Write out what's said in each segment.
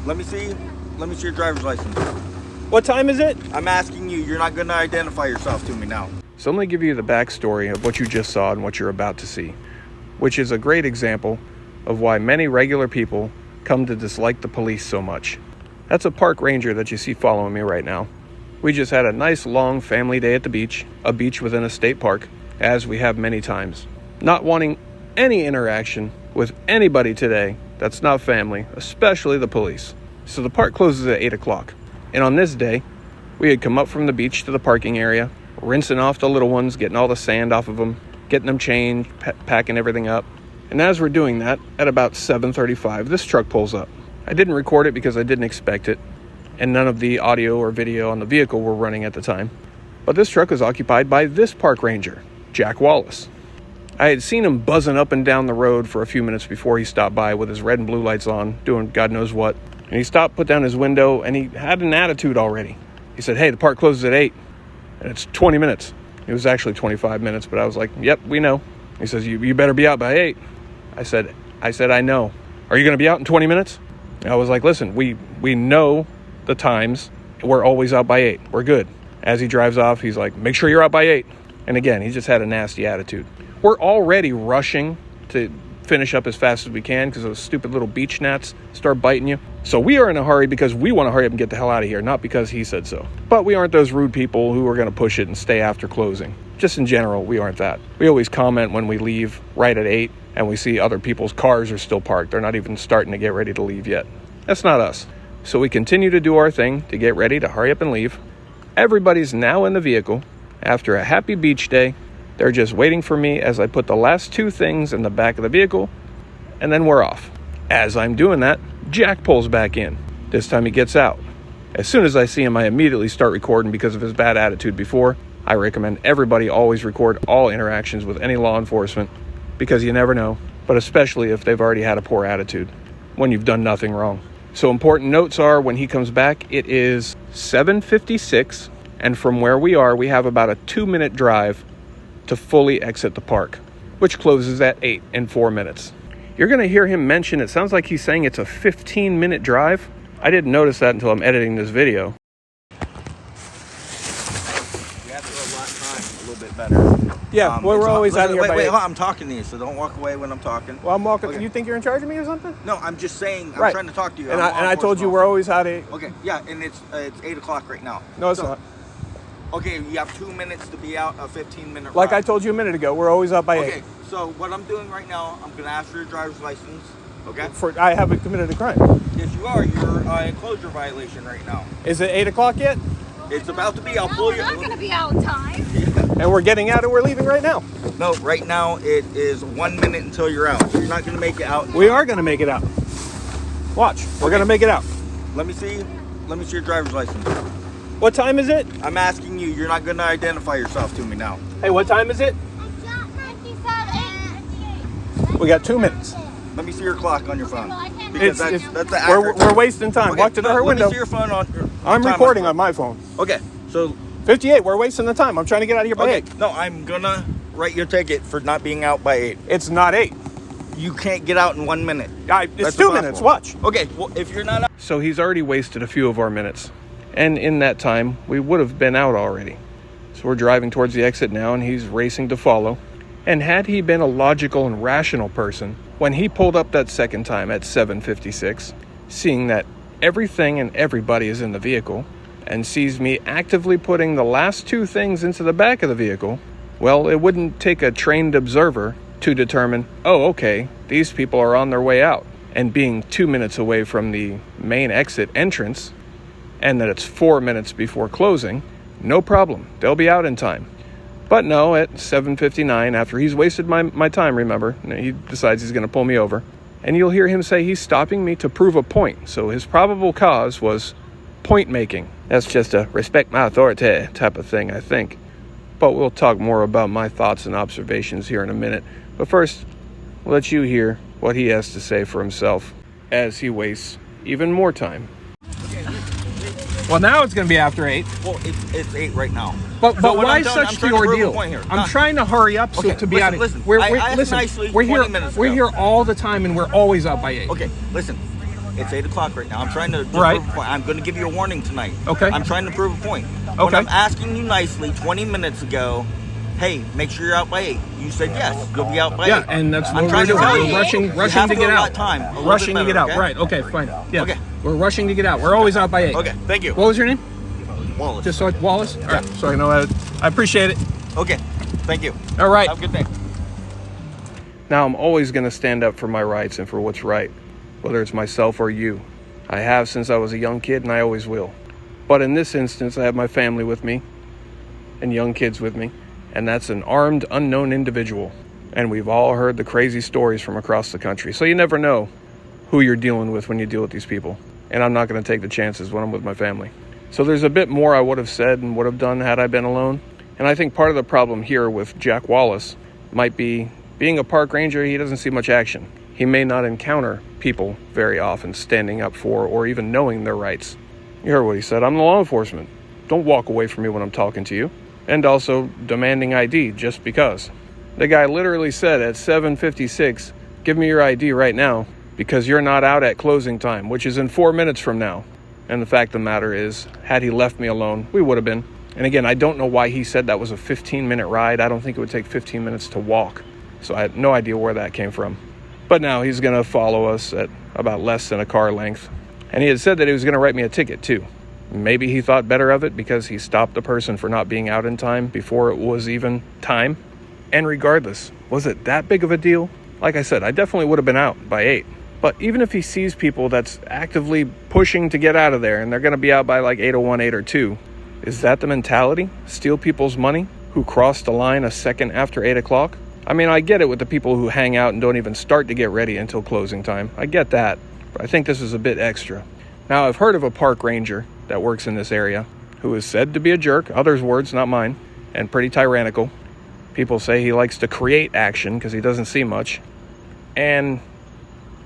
Let me see your driver's license. What time is it? I'm asking you. You're not going to identify yourself to me now. So let me give you the backstory of what you just saw and what you're about to see, which is a great example of why many regular people come to dislike the police so much. That's a park ranger that you see following me right now. We just had a nice long family day at the beach, a beach within a state park, as we have many times. Not wanting any interaction with anybody today that's not family, especially the police. So the park closes at 8 o'clock. And on this day, we had come up from the beach to the parking area, rinsing off the little ones, getting all the sand off of them, getting them changed, packing everything up. And as we're doing that, at about 7:35, this truck pulls up. I didn't record it because I didn't expect it, and none of the audio or video on the vehicle were running at the time. But this truck was occupied by this park ranger, Jack Wallace. I had seen him buzzing up and down the road for a few minutes before he stopped by with his red and blue lights on, doing God knows what. And he stopped, put down his window, and he had an attitude already. He said, "Hey, the park closes at 8, and it's 20 minutes. It was actually 25 minutes, but I was like, "Yep, we know." He says, you better be out by 8. I said, I know. "Are you going to be out in 20 minutes? And I was like, "Listen, we know the times. We're always out by 8. We're good." As he drives off, he's like, "Make sure you're out by 8. And again, he just had a nasty attitude. We're already rushing to finish up as fast as we can because those stupid little beach gnats start biting you. So we are in a hurry because we want to hurry up and get the hell out of here, not because he said so. But we aren't those rude people who are going to push it and stay after closing. Just in general, we aren't that. We always comment when we leave right at 8 and we see other people's cars are still parked. They're not even starting to get ready to leave yet. That's not us. So we continue to do our thing to get ready to hurry up and leave. Everybody's now in the vehicle. After a happy beach day, they're just waiting for me as I put the last 2 things in the back of the vehicle, and then we're off. As I'm doing that, Jack pulls back in. This time he gets out. As soon as I see him, I immediately start recording because of his bad attitude before. I recommend everybody always record all interactions with any law enforcement because you never know, but especially if they've already had a poor attitude, when you've done nothing wrong. So important notes are when he comes back, it is 7:56, and from where we are, we have about a 2-minute drive to fully exit the park, which closes at 8 in 4 minutes. You're going to hear him mention, it sounds like he's saying it's a 15-minute drive. I didn't notice that until I'm editing this video. You have to allot time a little bit better. Yeah, we're always out here by 8. Wait, I'm talking to you, so don't walk away when I'm talking. Well, I'm walking. Okay. You think you're in charge of me or something? No, I'm just saying, I'm Right. trying to talk to you. And I told you we're always out at 8. Okay, yeah, and it's 8 o'clock right now. No, it's not. Okay, you have 2 minutes to be out, a 15-minute Like ride. I told you a minute ago, we're always out by 8. Okay, so what I'm doing right now, I'm going to ask for your driver's license, okay? I haven't committed a crime. Yes, you are. You're enclosure violation right now. Is it 8 o'clock yet? It's about to be. I'll No, pull we're you. not going to be out in time. And we're getting out and we're leaving right now. No, right now it is 1 minute until you're out. So you're not going to make it out. We are going to make it out. Watch, we're going to make it out. Let me see your driver's license. What time is it? I'm asking you. You're not going to identify yourself to me now. Hey, what time is it? We got 2 minutes. Let me see your clock on your phone. It's, Because that's the we're accurate. wasting time. Okay, Walk to her let window. me see your phone on. I'm time recording on my phone. Okay, so 58, we're wasting the time. I'm trying to get out of here by 8. no, I'm gonna write your ticket for not being out by 8. It's not 8. You can't get out in 1 minute. It's That's 2 impossible. minutes. Watch. Okay, well, if you're not out. So he's already wasted a few of our minutes. And in that time, we would have been out already. So we're driving towards the exit now, and he's racing to follow. And had he been a logical and rational person, when he pulled up that second time at 7:56, seeing that everything and everybody is in the vehicle, and sees me actively putting the last 2 things into the back of the vehicle, well, it wouldn't take a trained observer to determine, oh, okay, these people are on their way out. And being 2 minutes away from the main exit entrance, and that it's 4 minutes before closing, no problem, they'll be out in time. But no, at 7:59, after he's wasted my time, remember, he decides he's going to pull me over. And you'll hear him say he's stopping me to prove a point. So his probable cause was point making. That's just a respect my authority type of thing, I think. But we'll talk more about my thoughts and observations here in a minute. But first, we'll let you hear what he has to say for himself as he wastes even more time. Well, now it's going to be after 8. Well, it's 8 right now. But So what why I'm doing, such I'm the trying to prove a ordeal? point here. I'm trying to hurry up Okay, to be listen, out of listen. We're I asked listen, nicely we're 20 here. minutes We're ago. here all the time, and we're always out by 8. Okay, listen. It's 8 o'clock right now. I'm trying to Right. prove a point. I'm going to give you a warning tonight. Okay. I'm trying to prove a point. When Okay. I'm asking you nicely 20 minutes ago, hey, make sure you're out by 8. You said yes. You'll be out by 8. Yeah, and that's I'm what we're trying to doing. tell We're you. rushing You to have get allot out. time. A little Rushing bit to get better, out. okay? Right. Okay. Fine. Yeah. Okay. We're rushing to get out. We're always out by 8. Okay. Thank you. What was your name? Wallace. Just so Wallace. All right. So I know. I appreciate it. Okay. Thank you. All right. Have a good day. Now, I'm always going to stand up for my rights and for what's right, whether it's myself or you. I have since I was a young kid, and I always will. But in this instance, I have my family with me and young kids with me, and that's an armed, unknown individual. And we've all heard the crazy stories from across the country, so you never know who you're dealing with when you deal with these people. And I'm not going to take the chances when I'm with my family. So there's a bit more I would have said and would have done had I been alone. And I think part of the problem here with Jack Wallace might be being a park ranger, he doesn't see much action. He may not encounter people very often standing up for or even knowing their rights. You heard what he said. I'm the law enforcement. Don't walk away from me when I'm talking to you. And also demanding ID just because. The guy literally said at 7:56, give me your ID right now because you're not out at closing time, which is in 4 minutes from now. And the fact of the matter is, had he left me alone, we would have been. And again, I don't know why he said that was a 15-minute ride. I don't think it would take 15 minutes to walk. So I had no idea where that came from. But now he's going to follow us at about less than a car length. And he had said that he was going to write me a ticket too. Maybe he thought better of it because he stopped the person for not being out in time before it was even time. And regardless, was it that big of a deal? Like I said, I definitely would have been out by 8. But even if he sees people that's actively pushing to get out of there and they're going to be out by like 8:01, 8:02, is that the mentality? Steal people's money who crossed the line a second after 8 o'clock? I mean, I get it with the people who hang out and don't even start to get ready until closing time. I get that, but I think this is a bit extra. Now, I've heard of a park ranger that works in this area who is said to be a jerk, others' words, not mine, and pretty tyrannical. People say he likes to create action because he doesn't see much. And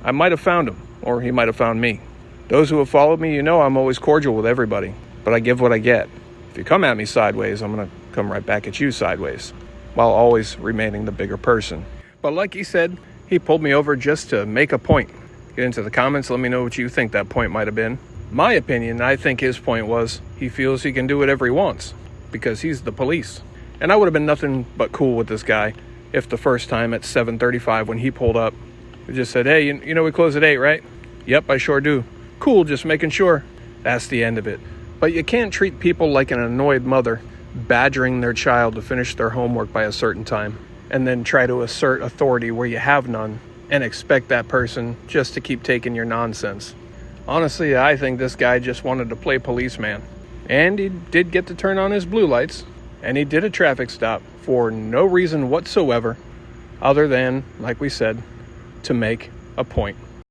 I might have found him, or he might have found me. Those who have followed me, you know I'm always cordial with everybody, but I give what I get. If you come at me sideways, I'm going to come right back at you sideways, while always remaining the bigger person. But like he said, he pulled me over just to make a point. Get into the comments, let me know what you think that point might have been. My opinion, I think his point was he feels he can do whatever he wants because he's the police. And I would have been nothing but cool with this guy if the first time at 7:35 when he pulled up, he just said, hey, you know we close at 8, right? Yep, I sure do. Cool, just making sure. That's the end of it. But you can't treat people like an annoyed mother badgering their child to finish their homework by a certain time and then try to assert authority where you have none and expect that person just to keep taking your nonsense. Honestly, I think this guy just wanted to play policeman. And he did get to turn on his blue lights, and he did a traffic stop for no reason whatsoever other than, like we said, to make a point.